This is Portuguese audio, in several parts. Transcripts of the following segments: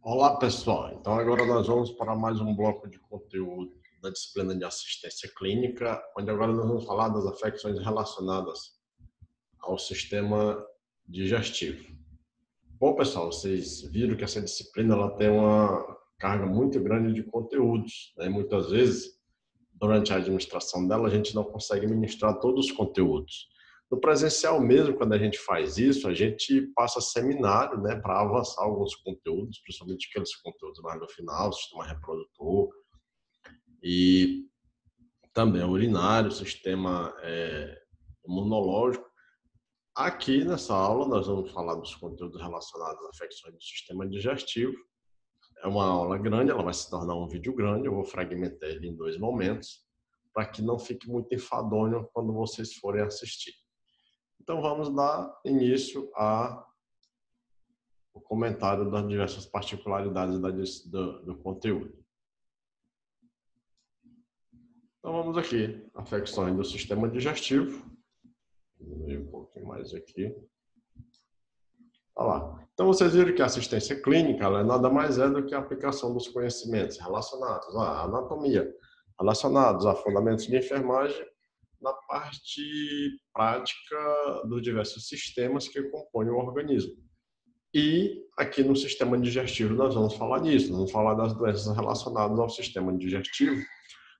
Olá, pessoal. Então, agora nós vamos para mais um bloco de conteúdo da disciplina de assistência clínica, onde agora nós vamos falar das afecções relacionadas ao sistema digestivo. Bom, pessoal, vocês viram que essa disciplina ela tem uma carga muito grande de conteúdos, né? Muitas vezes, durante a administração dela, a gente não consegue ministrar todos os conteúdos. No presencial mesmo, quando a gente faz isso, a gente passa seminário, né, para avançar alguns conteúdos, principalmente aqueles conteúdos mais no final, sistema reprodutor e também urinário, sistema imunológico. Aqui nessa aula nós vamos falar dos conteúdos relacionados às afecções do sistema digestivo. É uma aula grande, ela vai se tornar um vídeo grande, eu vou fragmentar ele em dois momentos, para que não fique muito enfadonho quando vocês forem assistir. Então, vamos dar início ao comentário das diversas particularidades do conteúdo. Então, vamos aqui. Afecções do sistema digestivo. Vou diminuir um pouquinho mais aqui. Olha lá. Então, vocês viram que a assistência clínica ela nada mais é do que a aplicação dos conhecimentos relacionados à anatomia, relacionados a fundamentos de enfermagem, na parte prática dos diversos sistemas que compõem o organismo. E aqui no sistema digestivo nós vamos falar disso, vamos falar das doenças relacionadas ao sistema digestivo,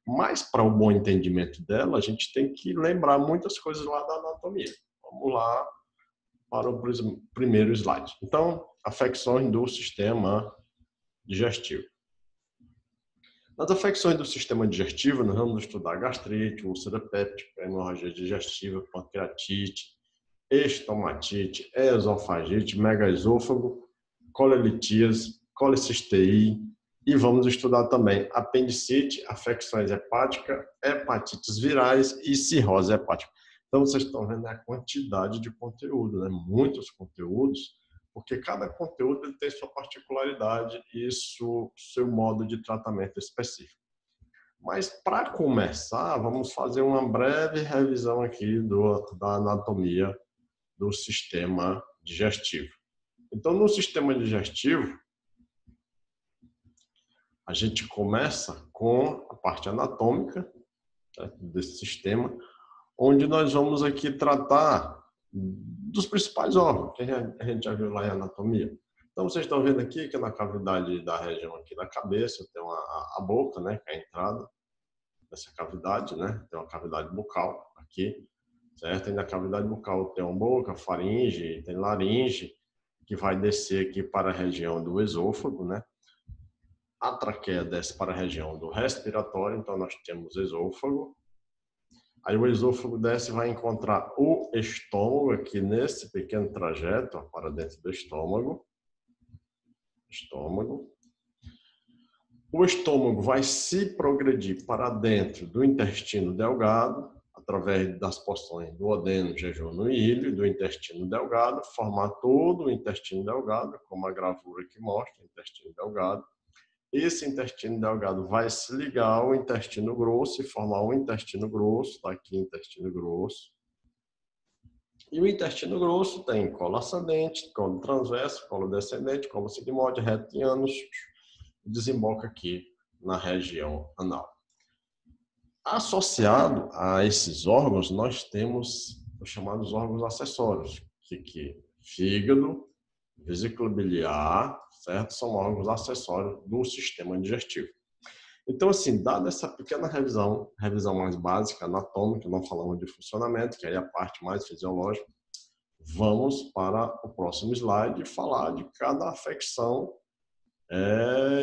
mas para o bom entendimento dela, a gente tem que lembrar muitas coisas lá da anatomia. Vamos lá para o primeiro slide. Então, afecções do sistema digestivo. Nas afecções do sistema digestivo, nós vamos estudar gastrite, úlcera péptica, hemorragia digestiva, pancreatite, estomatite, esofagite, megaesôfago, colelitíase, colicistei e vamos estudar também apendicite, afecções hepáticas, hepatites virais e cirrose hepática. Então, vocês estão vendo a quantidade de conteúdo, né? Muitos conteúdos, porque cada conteúdo ele tem sua particularidade e seu modo de tratamento específico. Mas, para começar, vamos fazer uma breve revisão aqui da anatomia do sistema digestivo. Então, no sistema digestivo, a gente começa com a parte anatômica, né, desse sistema, onde nós vamos aqui tratar dos principais órgãos, que a gente já viu lá em anatomia. Então, vocês estão vendo aqui que na cavidade da região aqui da cabeça tem a boca, né, que é a entrada dessa cavidade, né, tem uma cavidade bucal aqui, certo? E na cavidade bucal tem uma boca, faringe, tem laringe, que vai descer aqui para a região do esôfago, né? A traqueia desce para a região do respiratório, então nós temos esôfago. Aí o esôfago desce e vai encontrar o estômago aqui nesse pequeno trajeto, ó, para dentro do estômago. O estômago vai se progredir para dentro do intestino delgado, através das porções do duodeno, jejunum e ilho, do intestino delgado, formar todo o intestino delgado, como a gravura aqui mostra, o intestino delgado. Esse intestino delgado vai se ligar ao intestino grosso e formar um intestino grosso, tá aqui intestino grosso. E o intestino grosso tem colo ascendente, colo transverso, colo descendente, colo sigmoide, reto e ânus, desemboca aqui na região anal. Associado a esses órgãos, nós temos os chamados órgãos acessórios, que fígado, vesícula biliar, certo? São órgãos acessórios do sistema digestivo. Então, assim, dada essa pequena revisão mais básica, anatômica, não falamos de funcionamento, que aí é a parte mais fisiológica, vamos para o próximo slide e falar de cada afecção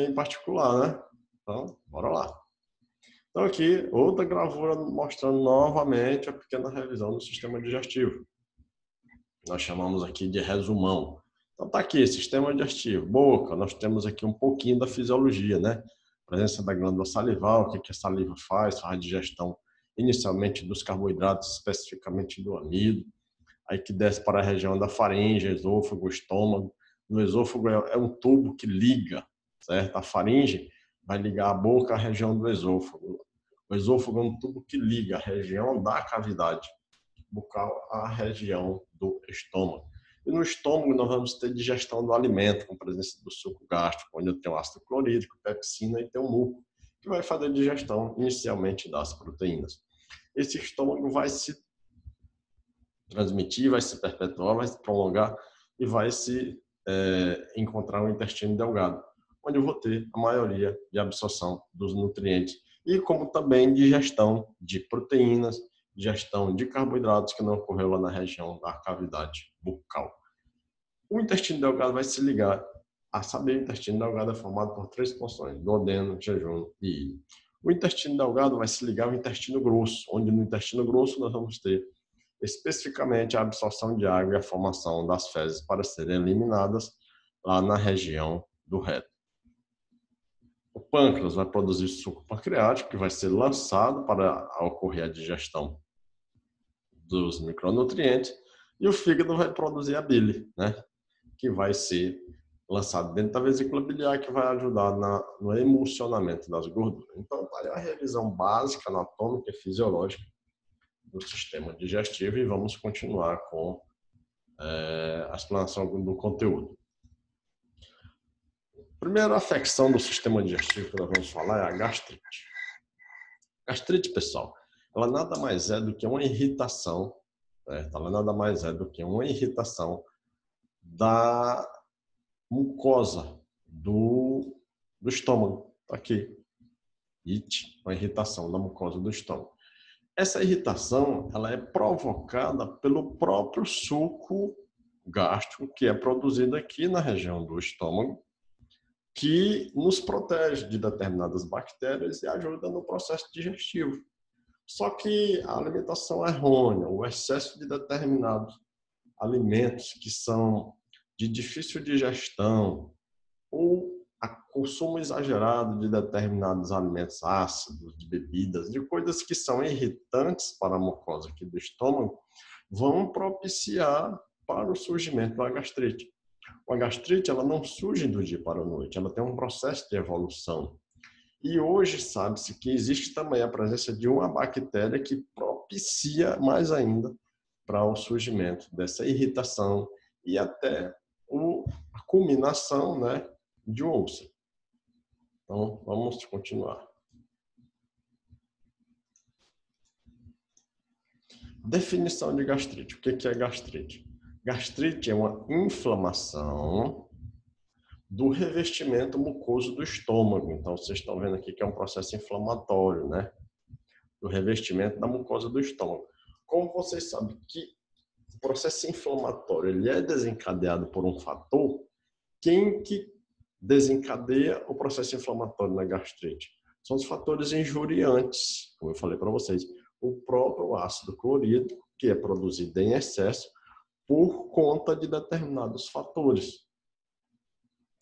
em particular, né? Então, bora lá. Então, aqui, outra gravura mostrando novamente a pequena revisão do sistema digestivo. Nós chamamos aqui de resumão. Então, tá aqui, sistema digestivo, boca, nós temos aqui um pouquinho da fisiologia, né? Presença da glândula salival, o que a saliva faz a digestão inicialmente dos carboidratos, especificamente do amido, aí que desce para a região da faringe, esôfago, estômago. No esôfago é um tubo que liga, certo? A faringe vai ligar a boca à região do esôfago. O esôfago é um tubo que liga a região da cavidade bucal à região do estômago. E no estômago nós vamos ter digestão do alimento, com presença do suco gástrico, onde eu tenho ácido clorídrico, pepsina e tem o muco, que vai fazer a digestão inicialmente das proteínas. Esse estômago vai se transmitir, vai se perpetuar, vai se prolongar e vai se encontrar um intestino delgado, onde eu vou ter a maioria de absorção dos nutrientes e como também digestão de proteínas, digestão de carboidratos que não ocorreu lá na região da cavidade bucal. O intestino delgado vai se ligar a saber, o intestino delgado é formado por 3 porções, duodeno, jejum e íleo. O intestino delgado vai se ligar ao intestino grosso, onde no intestino grosso nós vamos ter especificamente a absorção de água e a formação das fezes para serem eliminadas lá na região do reto. O pâncreas vai produzir suco pancreático, que vai ser lançado para ocorrer a digestão dos micronutrientes, e o fígado vai produzir a bile, né, que vai ser lançado dentro da vesícula biliar, que vai ajudar no emulsionamento das gorduras. Então, tá aí a revisão básica, anatômica e fisiológica do sistema digestivo e vamos continuar com a explanação do conteúdo. A primeira afecção do sistema digestivo que nós vamos falar é a gastrite. Gastrite, pessoal, ela nada mais é do que uma irritação, ela nada mais é do que uma irritação da mucosa do estômago. Tá aqui. Uma irritação da mucosa do estômago. Essa irritação ela é provocada pelo próprio suco gástrico que é produzido aqui na região do estômago, que nos protege de determinadas bactérias e ajuda no processo digestivo. Só que a alimentação errônea, o excesso de determinados alimentos que são de difícil digestão ou o consumo exagerado de determinados alimentos ácidos, de bebidas, de coisas que são irritantes para a mucosa aqui do estômago, vão propiciar para o surgimento da gastrite. A gastrite ela não surge do dia para a noite, ela tem um processo de evolução. E hoje sabe-se que existe também a presença de uma bactéria que propicia mais ainda para o surgimento dessa irritação e até a culminação, né, de um úlcera. Então, vamos continuar. Definição de gastrite. O que é gastrite? Gastrite é uma inflamação do revestimento mucoso do estômago. Então, vocês estão vendo aqui que é um processo inflamatório, né? Do revestimento da mucosa do estômago. Como vocês sabem que o processo inflamatório ele é desencadeado por um fator, quem que desencadeia o processo inflamatório na gastrite? São os fatores injuriantes, como eu falei para vocês. O próprio ácido clorídrico, que é produzido em excesso por conta de determinados fatores.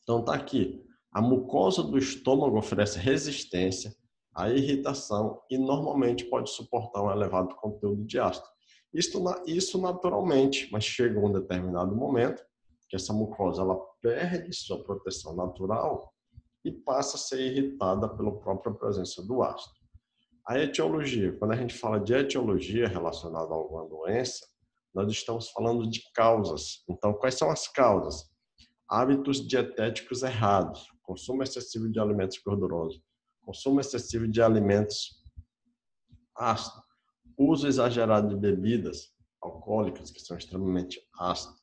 Então tá aqui, a mucosa do estômago oferece resistência à irritação e normalmente pode suportar um elevado conteúdo de ácido. Isso naturalmente, mas chega um determinado momento que essa mucosa ela perde sua proteção natural e passa a ser irritada pela própria presença do ácido. A etiologia, quando a gente fala de etiologia relacionada a alguma doença, nós estamos falando de causas. Então, quais são as causas? Hábitos dietéticos errados, consumo excessivo de alimentos gordurosos, consumo excessivo de alimentos ácidos, uso exagerado de bebidas alcoólicas, que são extremamente ácidas,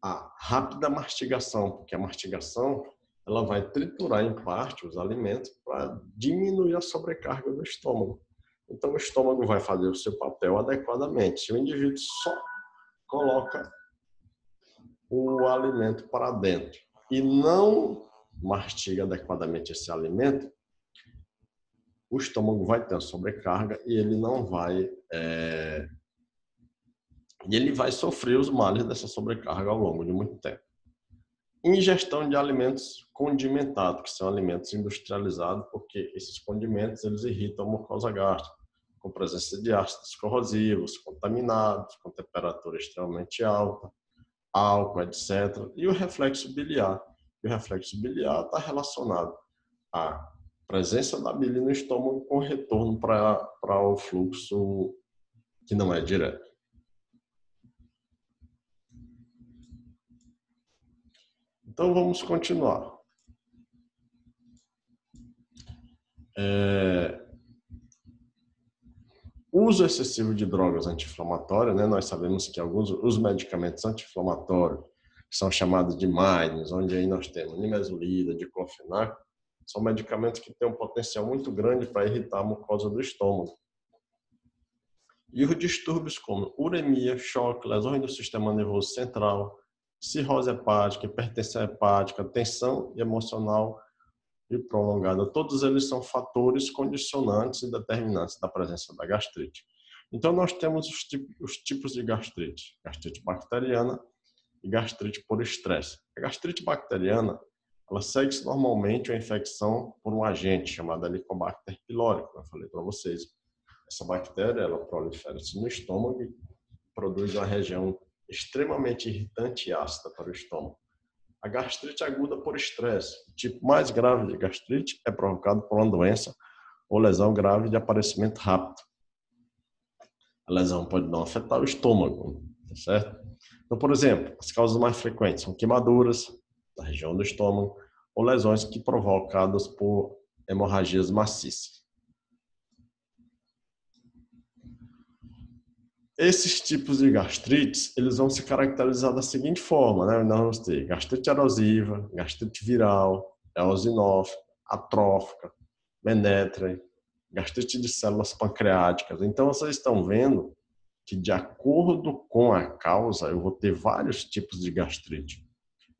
a rápida mastigação, porque a mastigação ela vai triturar em parte os alimentos para diminuir a sobrecarga do estômago. Então, o estômago vai fazer o seu papel adequadamente. Se o indivíduo só coloca o alimento para dentro e não mastiga adequadamente esse alimento, o estômago vai ter uma sobrecarga e ele não vai ele vai sofrer os males dessa sobrecarga ao longo de muito tempo. Ingestão de alimentos condimentados, que são alimentos industrializados, porque esses condimentos eles irritam a mucosa gástrica, com presença de ácidos corrosivos, contaminados, com temperatura extremamente alta, álcool, etc. E o reflexo biliar. E o reflexo biliar está relacionado à presença da bile no estômago com retorno para o fluxo que não é direto. Então, vamos continuar. Uso excessivo de drogas anti-inflamatórias, né? Nós sabemos que os medicamentos anti-inflamatórios, que são chamados de MINES, onde aí nós temos nimesulida, diclofenac, são medicamentos que têm um potencial muito grande para irritar a mucosa do estômago. E os distúrbios como uremia, choque, lesões do sistema nervoso central, cirrose hepática, hipertensão hepática, tensão emocional e prolongada, todos eles são fatores condicionantes e determinantes da presença da gastrite. Então, nós temos os tipos de gastrite: gastrite bacteriana e gastrite por estresse. A gastrite bacteriana, ela segue normalmente a infecção por um agente chamado Helicobacter pylori, como eu falei para vocês. Essa bactéria, ela prolifera-se no estômago e produz uma região extremamente irritante e ácida para o estômago. A gastrite aguda por estresse. O tipo mais grave de gastrite é provocado por uma doença ou lesão grave de aparecimento rápido. A lesão pode não afetar o estômago, tá certo? Então, por exemplo, as causas mais frequentes são queimaduras da região do estômago ou lesões provocadas por hemorragias maciças. Esses tipos de gastrites, eles vão se caracterizar da seguinte forma, né? Nós vamos ter gastrite erosiva, gastrite viral, eosinófila, atrófica, menétrica, gastrite de células pancreáticas. Então, vocês estão vendo que, de acordo com a causa, eu vou ter vários tipos de gastrite.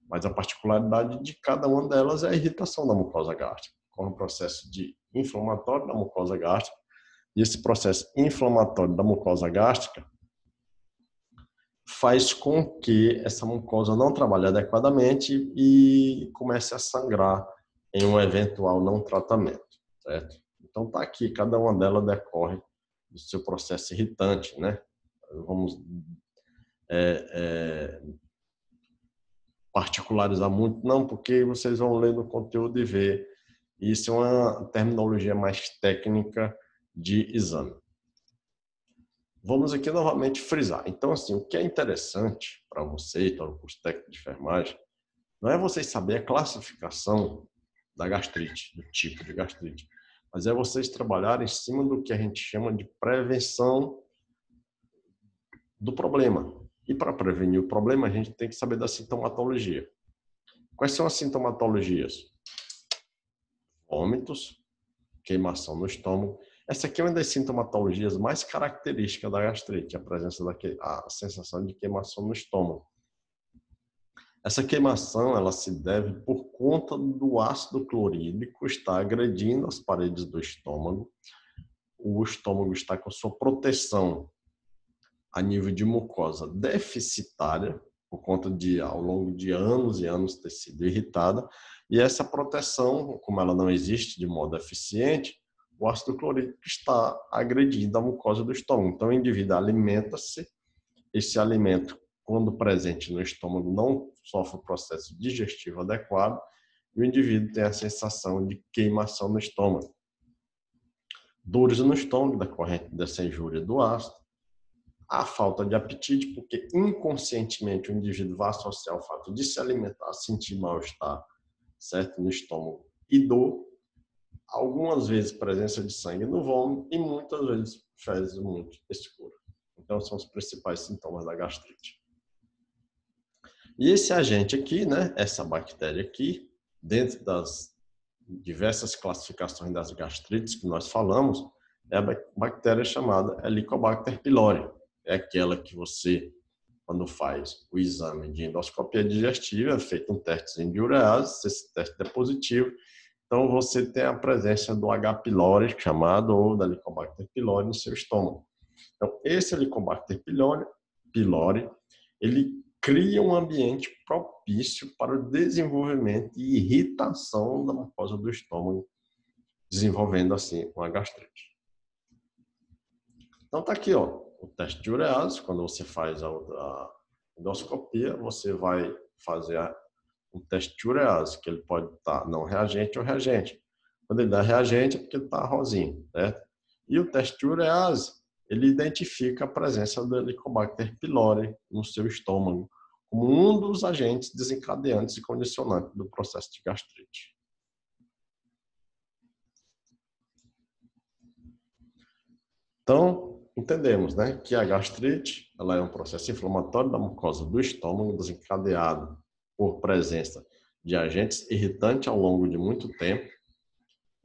Mas a particularidade de cada uma delas é a irritação da mucosa gástrica, com o processo inflamatório da mucosa gástrica. E esse processo inflamatório da mucosa gástrica faz com que essa mucosa não trabalhe adequadamente e comece a sangrar em um eventual não tratamento, certo? Então tá aqui, cada uma delas decorre do seu processo irritante, né? Vamos particularizar muito, não, porque vocês vão ler no conteúdo e ver. Isso é uma terminologia mais técnica de exame. Vamos aqui novamente frisar. Então, assim, o que é interessante para você, para o curso técnico de enfermagem, não é vocês saber a classificação da gastrite, do tipo de gastrite, mas é vocês trabalharem em cima do que a gente chama de prevenção do problema. E para prevenir o problema, a gente tem que saber da sintomatologia. Quais são as sintomatologias? Vômitos, queimação no estômago. Essa aqui é uma das sintomatologias mais características da gastrite, a presença a sensação de queimação no estômago. Essa queimação, ela se deve por conta do ácido clorídrico estar agredindo as paredes do estômago. O estômago está com sua proteção a nível de mucosa deficitária, por conta de, ao longo de anos e anos, ter sido irritada. E essa proteção, como ela não existe de modo eficiente, o ácido clorídrico está agredindo a mucosa do estômago. Então, o indivíduo alimenta-se, esse alimento, quando presente no estômago, não sofre o processo digestivo adequado, e o indivíduo tem a sensação de queimação no estômago. Dores no estômago, decorrente dessa injúria do ácido. A falta de apetite, porque inconscientemente o indivíduo vai associar o fato de se alimentar, sentir mal-estar, certo? No estômago e dor. Algumas vezes presença de sangue no vômito e muitas vezes fezes muito escura. Então são os principais sintomas da gastrite. E esse agente aqui, né, essa bactéria aqui, dentro das diversas classificações das gastrites que nós falamos, é a bactéria chamada Helicobacter pylori. É aquela que você, quando faz o exame de endoscopia digestiva, é feito um testezinho de urease, se esse teste é positivo, então você tem a presença do H. pylori, chamado, ou da Helicobacter pylori no seu estômago. Então, esse Helicobacter pylori, ele cria um ambiente propício para o desenvolvimento e irritação da mucosa do estômago, desenvolvendo assim uma gastrite. Então tá aqui, ó, o teste de urease. Quando você faz a endoscopia, você vai fazer um teste de urease, que ele pode estar não reagente ou reagente. Quando ele dá reagente é porque ele está rosinho, certo? E o teste de urease, ele identifica a presença do Helicobacter pylori no seu estômago como um dos agentes desencadeantes e condicionantes do processo de gastrite. Então, entendemos, né, que a gastrite ela é um processo inflamatório da mucosa do estômago desencadeado por presença de agentes irritantes ao longo de muito tempo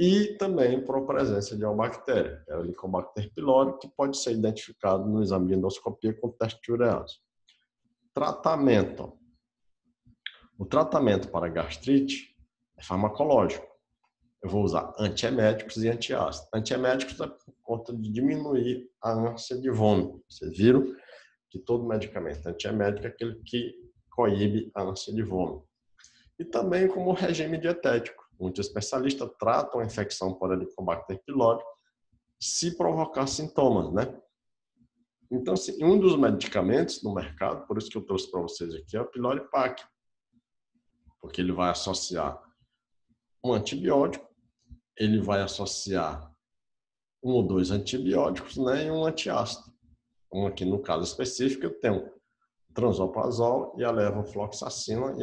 e também por presença de uma bactéria, que é o Helicobacter pylori, que pode ser identificado no exame de endoscopia com teste de urease. Tratamento. O tratamento para gastrite é farmacológico. Eu vou usar antieméticos e antiácidos. Antieméticos é por conta de diminuir a ânsia de vômito. Vocês viram que todo medicamento antiemético é aquele que coíbe a ânsia de vômito. E também como regime dietético. Muitos especialistas tratam a infecção por Helicobacter pylori se provocar sintomas, né? Então, assim, um dos medicamentos no mercado, por isso que eu trouxe para vocês aqui, é o Pylori PAK, porque ele vai associar um antibiótico, ele vai associar um ou dois antibióticos, né, e um antiácido. Então, aqui no caso específico, eu tenho transoprazol e a levofloxacina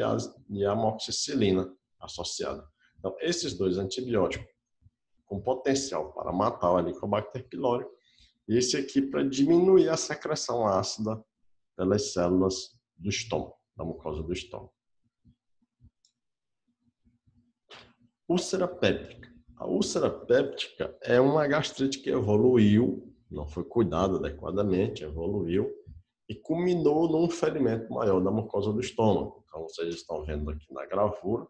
e a amoxicilina associada. Então, esses dois antibióticos com potencial para matar o Helicobacter pylori, e esse aqui para diminuir a secreção ácida pelas células do estômago, da mucosa do estômago. Úlcera péptica. A úlcera péptica é uma gastrite que evoluiu, não foi cuidada adequadamente, evoluiu e culminou num ferimento maior da mucosa do estômago. Então, vocês estão vendo aqui na gravura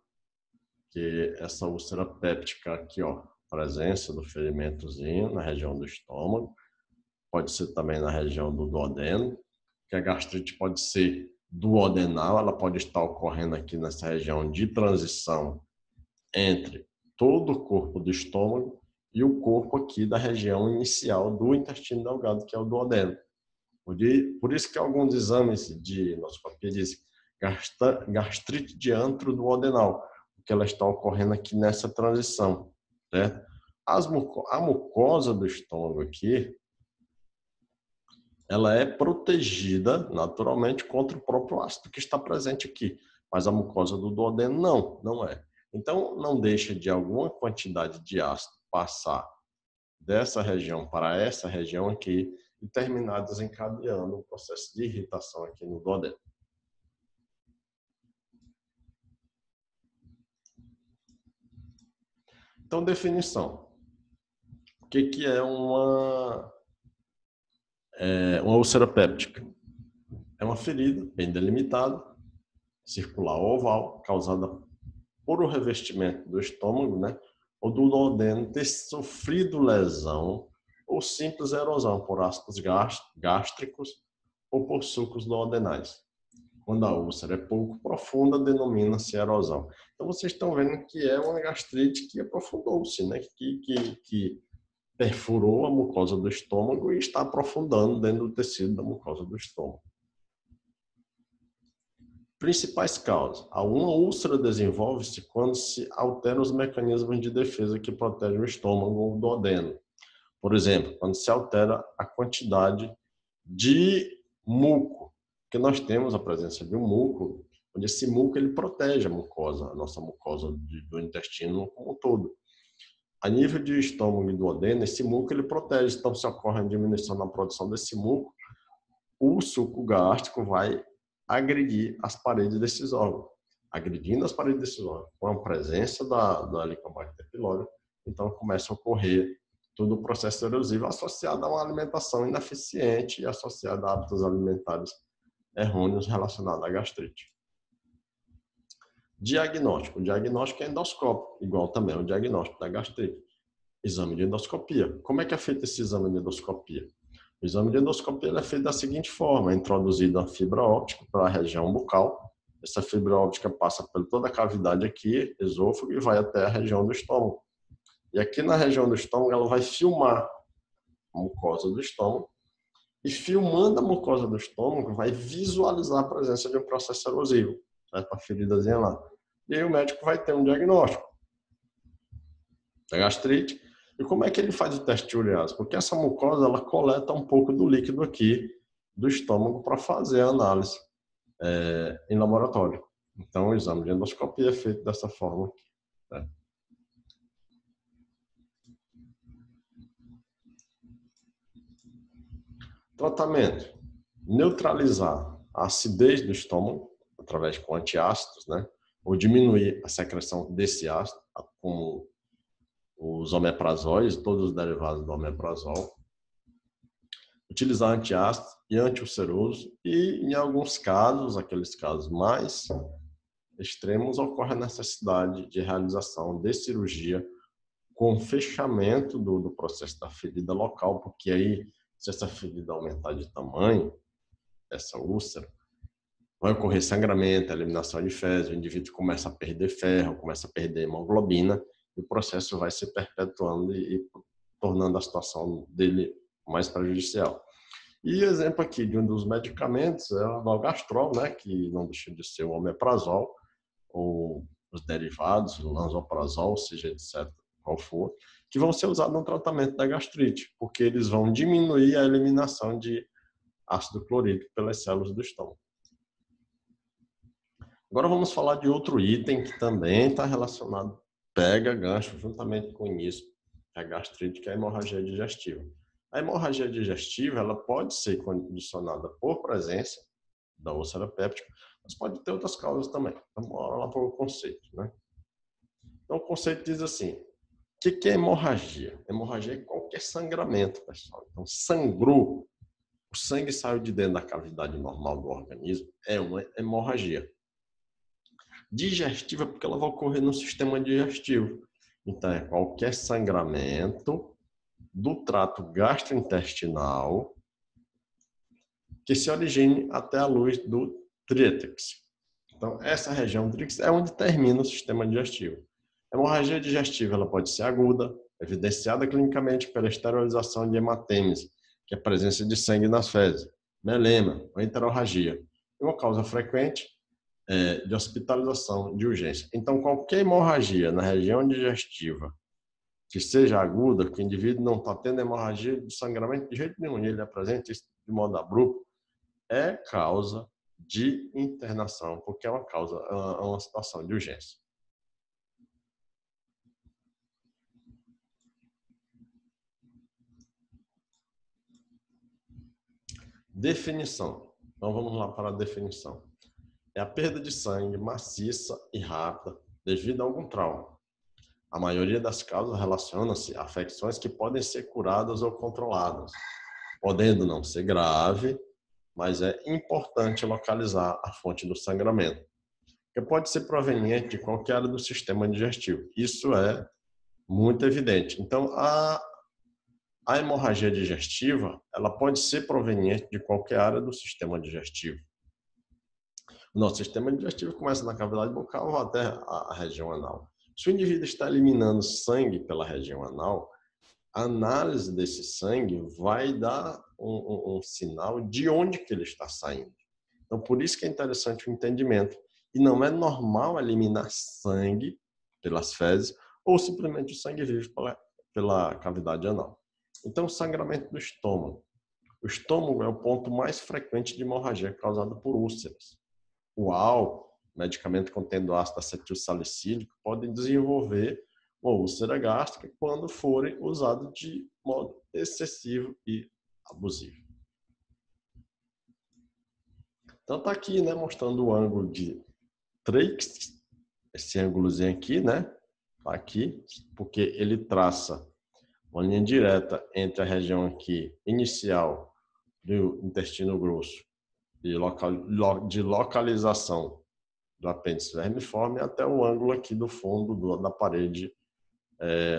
que essa úlcera péptica aqui, ó, presença do ferimentozinho na região do estômago, pode ser também na região do duodeno, que a gastrite pode ser duodenal, ela pode estar ocorrendo aqui nessa região de transição entre todo o corpo do estômago e o corpo aqui da região inicial do intestino delgado, que é o duodeno. Por isso que alguns exames de endoscopia dizem gastrite de antro duodenal, porque ela está ocorrendo aqui nessa transição, certo? A mucosa do estômago aqui, ela é protegida naturalmente contra o próprio ácido que está presente aqui, mas a mucosa do duodeno não é. Então, não deixa de alguma quantidade de ácido passar dessa região para essa região aqui e terminar desencadeando um processo de irritação aqui no duodeno. Então, definição. O que é uma úlcera péptica? É uma ferida bem delimitada, circular ou oval, causada por o revestimento do estômago, né, ou do duodeno ter sofrido lesão ou simples erosão por ácidos gástricos ou por sucos duodenais. Quando a úlcera é pouco profunda, denomina-se erosão. Então, vocês estão vendo que é uma gastrite que aprofundou-se, né, que perfurou a mucosa do estômago e está aprofundando dentro do tecido da mucosa do estômago. Principais causas. Uma úlcera desenvolve-se quando se alteram os mecanismos de defesa que protegem o estômago ou o duodeno. Por exemplo, quando se altera a quantidade de muco, porque nós temos a presença de um muco, onde esse muco ele protege a mucosa, a nossa mucosa do intestino como um todo. A nível de estômago e duodeno, esse muco ele protege, então se ocorre a diminuição na produção desse muco, o suco gástrico vai agredir as paredes desses órgãos. Agredindo as paredes desses órgãos, com a presença da Helicobacter pylori, então começa a ocorrer todo o processo erosivo associado a uma alimentação ineficiente e associado a hábitos alimentares errôneos relacionados à gastrite. Diagnóstico. O diagnóstico é endoscópico, igual também ao diagnóstico da gastrite. Exame de endoscopia. Como é que é feito esse exame de endoscopia? O exame de endoscopia é feito da seguinte forma: é introduzida a fibra óptica para a região bucal. Essa fibra óptica passa por toda a cavidade aqui, esôfago, e vai até a região do estômago. E aqui na região do estômago, ela vai filmar a mucosa do estômago. E filmando a mucosa do estômago, vai visualizar a presença de um processo erosivo, certo? A feridazinha lá. E aí o médico vai ter um diagnóstico da gastrite. E como é que ele faz o teste de urease? Porque essa mucosa ela coleta um pouco do líquido aqui do estômago para fazer a análise. em laboratório. Então, o exame de endoscopia é feito dessa forma, né? Tratamento: neutralizar a acidez do estômago através com antiácidos, né? Ou diminuir a secreção desse ácido, como os omeprazóis, todos os derivados do omeprazol. Utilizar antiácido e antiulceroso e, em alguns casos, aqueles casos mais extremos, ocorre a necessidade de realização de cirurgia com fechamento do processo da ferida local, porque aí, se essa ferida aumentar de tamanho, essa úlcera, vai ocorrer sangramento, eliminação de fezes, o indivíduo começa a perder ferro, começa a perder hemoglobina, e o processo vai se perpetuando e tornando a situação dele mais prejudicial. E exemplo aqui de um dos medicamentos é o Valgastrol, né, que não deixa de ser o omeprazol, ou os derivados, o lanzoprazol, seja etc, qual for, que vão ser usados no tratamento da gastrite, porque eles vão diminuir a eliminação de ácido clorídrico pelas células do estômago. Agora vamos falar de outro item que também está relacionado, pega gancho juntamente com isso, que é a gastrite, que é a hemorragia digestiva. A hemorragia digestiva, ela pode ser condicionada por presença da úlcera péptica, mas pode ter outras causas também. Vamos lá para o conceito, né? Então, o conceito diz assim: o que é hemorragia? Hemorragia é qualquer sangramento, pessoal. Então, sangrou, o sangue saiu de dentro da cavidade normal do organismo, é uma hemorragia. Digestiva, porque ela vai ocorrer no sistema digestivo. Então, é qualquer sangramento do trato gastrointestinal que se origine até a luz do trítex. Então, essa região trítex é onde termina o sistema digestivo. A hemorragia digestiva ela pode ser aguda, evidenciada clinicamente pela esterilização de hematemes, que é a presença de sangue nas fezes, melema ou enterorragia. É uma causa frequente de hospitalização de urgência. Então, qualquer hemorragia na região digestiva que seja aguda, que o indivíduo não está tendo hemorragia de sangramento de jeito nenhum, e ele apresenta isso de modo abrupto, é causa de internação, porque é uma situação de urgência. Definição. Então vamos lá para a definição. É a perda de sangue maciça e rápida devido a algum trauma. A maioria das causas relaciona-se a afecções que podem ser curadas ou controladas, podendo não ser grave, mas é importante localizar a fonte do sangramento, que pode ser proveniente de qualquer área do sistema digestivo. Isso é muito evidente. Então, a hemorragia digestiva, ela pode ser proveniente de qualquer área do sistema digestivo. O nosso sistema digestivo começa na cavidade bucal ou até a região anal. Se o indivíduo está eliminando sangue pela região anal, a análise desse sangue vai dar um sinal de onde que ele está saindo. Então, por isso que é interessante o entendimento. E não é normal eliminar sangue pelas fezes ou simplesmente o sangue vivo pela cavidade anal. Então, o sangramento do estômago. O estômago é o ponto mais frequente de hemorragia causada por úlceras. O álcool, medicamento contendo ácido acetilsalicílico, podem desenvolver uma úlcera gástrica quando forem usados de modo excessivo e abusivo. Então tá aqui, né, mostrando o ângulo de Treix, esse ângulozinho aqui, né, tá aqui, porque ele traça uma linha direta entre a região aqui inicial do intestino grosso de localização do apêndice vermiforme até o ângulo aqui do fundo da parede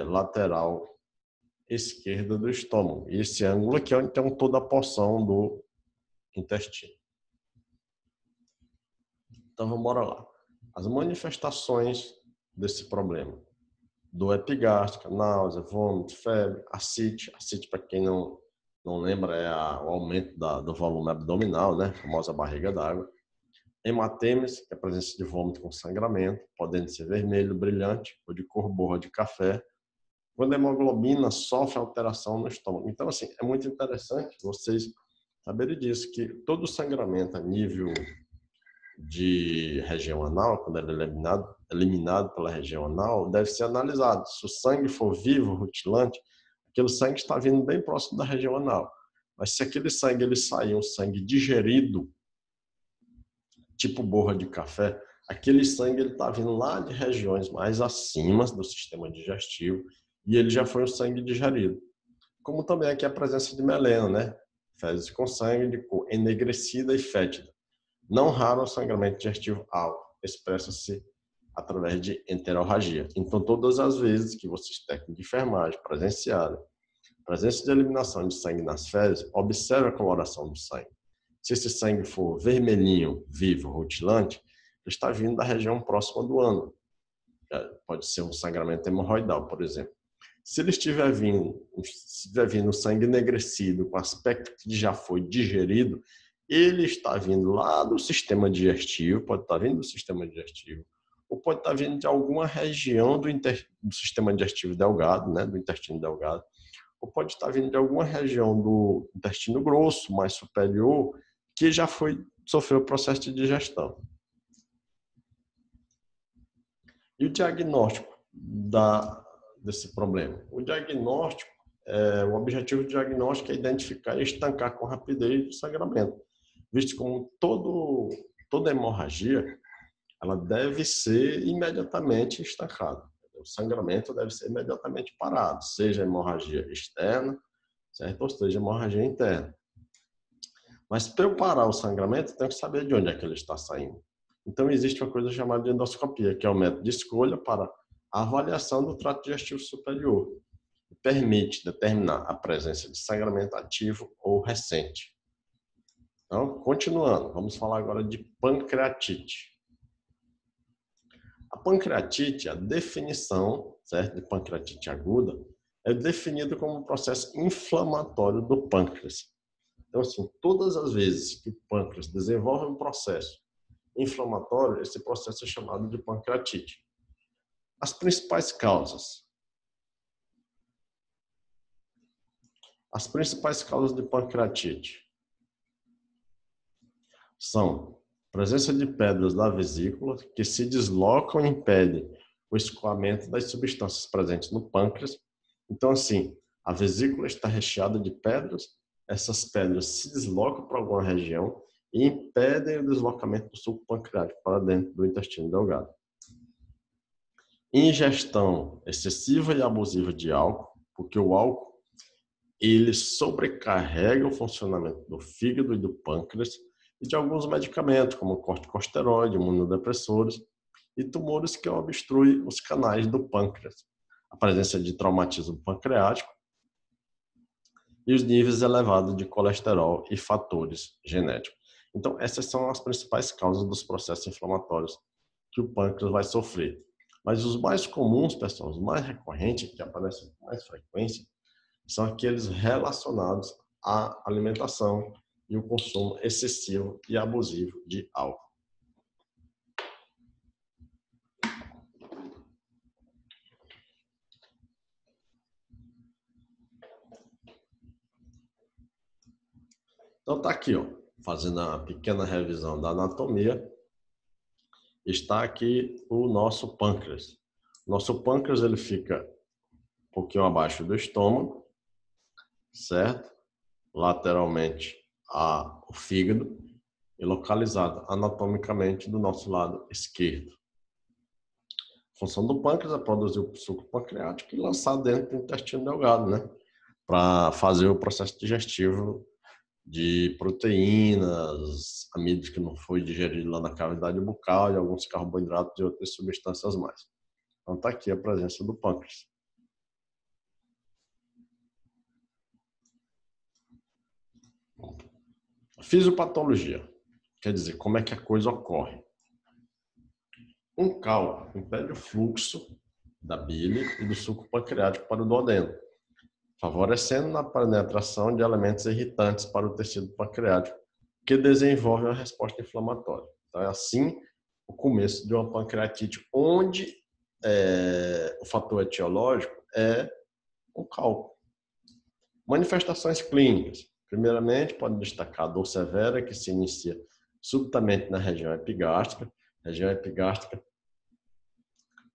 lateral esquerda do estômago. E esse ângulo aqui é então toda a porção do intestino. Então vamos lá. As manifestações desse problema: dor epigástrica, náusea, vômito, febre, ascite. Ascite, para quem não lembra, é o aumento do volume abdominal, né? A famosa barriga d'água. Hematemes, que é a presença de vômito com sangramento, podendo ser vermelho, brilhante ou de cor borra de café, quando a hemoglobina sofre alteração no estômago. Então, assim, é muito interessante vocês saberem disso, que todo sangramento a nível de região anal, quando ele é eliminado pela região anal, deve ser analisado. Se o sangue for vivo, rutilante, aquele sangue está vindo bem próximo da região anal. Mas se aquele sangue ele sair um sangue digerido, tipo borra de café, aquele sangue ele está vindo lá de regiões mais acima do sistema digestivo e ele já foi um sangue digerido. Como também aqui a presença de melena, né? Fezes com sangue de cor enegrecida e fétida. Não raro o sangramento digestivo alto, expressa-se através de enterorragia. Então, todas as vezes que vocês técnicos de enfermagem presenciarem presença de eliminação de sangue nas fezes, observe a coloração do sangue. Se esse sangue for vermelhinho, vivo, rutilante, está vindo da região próxima do ânus. Pode ser um sangramento hemorroidal, por exemplo. Se ele estiver vindo sangue enegrecido, com aspecto que já foi digerido, ele está vindo lá do sistema digestivo, pode estar vindo do sistema digestivo, ou pode estar vindo de alguma região do sistema digestivo delgado, né, do intestino delgado, ou pode estar vindo de alguma região do intestino grosso, mais superior, que já sofreu o processo de digestão. E o diagnóstico desse problema? O objetivo do diagnóstico é identificar e estancar com rapidez o sangramento, visto como toda hemorragia ela deve ser imediatamente estancada. O sangramento deve ser imediatamente parado, seja hemorragia externa, certo? Ou seja hemorragia interna. Mas para eu parar o sangramento, eu tenho que saber de onde é que ele está saindo. Então existe uma coisa chamada de endoscopia, que é o método de escolha para a avaliação do trato digestivo superior. Permite determinar a presença de sangramento ativo ou recente. Então, continuando, vamos falar agora de pancreatite. A pancreatite, a definição, certo, de pancreatite aguda, é definida como um processo inflamatório do pâncreas. Então, assim, todas as vezes que o pâncreas desenvolve um processo inflamatório, esse processo é chamado de pancreatite. As principais causas. As principais causas de pancreatite são presença de pedras na vesícula que se deslocam e impedem o escoamento das substâncias presentes no pâncreas. Então, assim, a vesícula está recheada de pedras, essas pedras se deslocam para alguma região e impedem o deslocamento do suco pancreático para dentro do intestino delgado. Ingestão excessiva e abusiva de álcool, porque o álcool ele sobrecarrega o funcionamento do fígado e do pâncreas e de alguns medicamentos, como corticosteroide, imunodepressores e tumores que obstruem os canais do pâncreas. A presença de traumatismo pancreático e os níveis elevados de colesterol e fatores genéticos. Então, essas são as principais causas dos processos inflamatórios que o pâncreas vai sofrer. Mas os mais comuns, pessoal, os mais recorrentes, que aparecem com mais frequência, são aqueles relacionados à alimentação e o consumo excessivo e abusivo de álcool. Então tá aqui, ó, fazendo a pequena revisão da anatomia, está aqui o nosso pâncreas. Nosso pâncreas ele fica um pouquinho abaixo do estômago, certo? Lateralmente ao fígado e localizado anatomicamente do nosso lado esquerdo. A função do pâncreas é produzir o suco pancreático e lançar dentro do intestino delgado, né? Para fazer o processo digestivo de proteínas, amidos que não foi digerido lá na cavidade bucal, e alguns carboidratos e outras substâncias mais. Então está aqui a presença do pâncreas. Fisiopatologia, quer dizer, como é que a coisa ocorre. Um cálculo impede o fluxo da bile e do suco pancreático para o duodeno, favorecendo a penetração de elementos irritantes para o tecido pancreático, que desenvolve a resposta inflamatória. Então, é assim o começo de uma pancreatite, onde o fator etiológico é o cálculo. Manifestações clínicas. Primeiramente, pode destacar a dor severa, que se inicia subitamente na região epigástrica. Região epigástrica,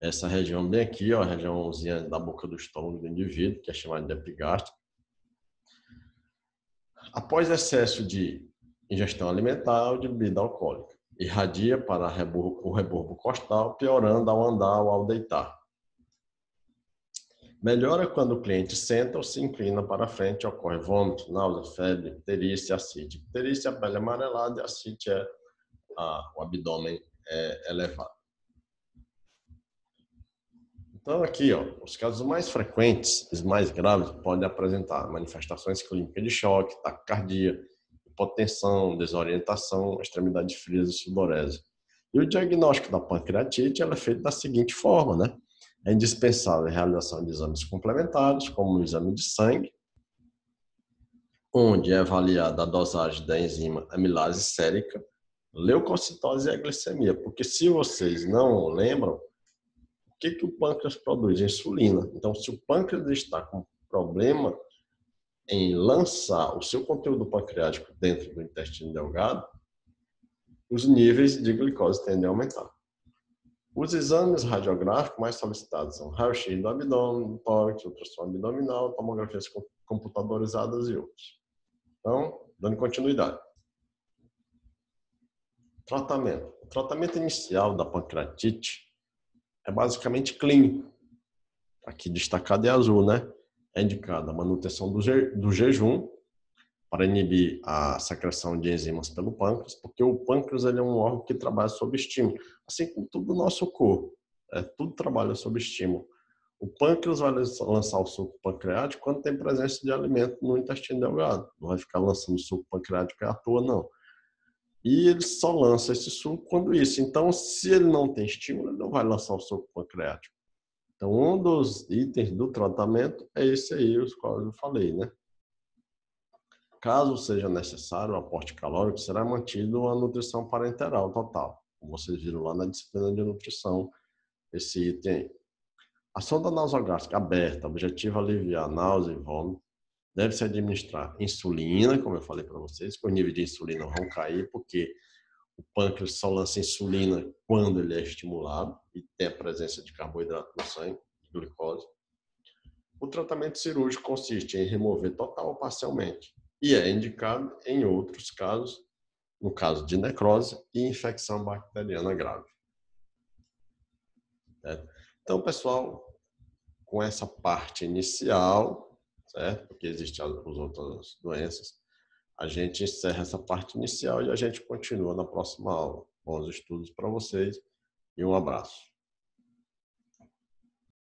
essa região bem aqui, ó, a regiãozinha da boca do estômago do indivíduo, que é chamada de epigástrica. Após excesso de ingestão alimentar ou de bebida alcoólica, irradia para o rebordo costal, piorando ao andar ou ao deitar. Melhora quando o cliente senta ou se inclina para frente, ocorre vômito, náusea, febre, icterícia, ascite. Icterícia é a pele amarelada e ascite é o abdômen elevado. Então, aqui, ó, os casos mais frequentes, os mais graves, podem apresentar manifestações clínicas de choque, taquicardia, hipotensão, desorientação, extremidades frias e sudorese. E o diagnóstico da pancreatite é feito da seguinte forma, né? É indispensável a realização de exames complementares, como o exame de sangue, onde é avaliada a dosagem da enzima amilase sérica, leucocitose e a glicemia. Porque se vocês não lembram, o que o pâncreas produz? Insulina. Então, se o pâncreas está com problema em lançar o seu conteúdo pancreático dentro do intestino delgado, os níveis de glicose tendem a aumentar. Os exames radiográficos mais solicitados são raio-x do abdômen, tórax, ultrassom abdominal, tomografias computadorizadas e outros. Então, dando continuidade. Tratamento. O tratamento inicial da pancreatite é basicamente clínico. Aqui destacado é azul, né? É indicada a manutenção do jejum para inibir a secreção de enzimas pelo pâncreas, porque o pâncreas ele é um órgão que trabalha sob estímulo, assim como todo o nosso corpo. Tudo trabalha sob estímulo. O pâncreas vai lançar o suco pancreático quando tem presença de alimento no intestino delgado. Não vai ficar lançando suco pancreático à toa, não. E ele só lança esse suco quando isso. Então, se ele não tem estímulo, ele não vai lançar o suco pancreático. Então, um dos itens do tratamento é esse aí, os quais eu falei, né? Caso seja necessário o aporte calórico, será mantido a nutrição parenteral total. Como vocês viram lá na disciplina de nutrição, esse item aí. A sonda nasogástrica aberta, objetiva aliviar náusea e vômito, deve-se administrar insulina, como eu falei para vocês, que o nível de insulina vão cair, porque o pâncreas só lança insulina quando ele é estimulado e tem a presença de carboidrato no sangue, glicose. O tratamento cirúrgico consiste em remover total ou parcialmente e é indicado em outros casos, no caso de necrose e infecção bacteriana grave. Certo? Então, pessoal, com essa parte inicial, certo? Porque existem as outras doenças, a gente encerra essa parte inicial e a gente continua na próxima aula. Bons estudos para vocês e um abraço.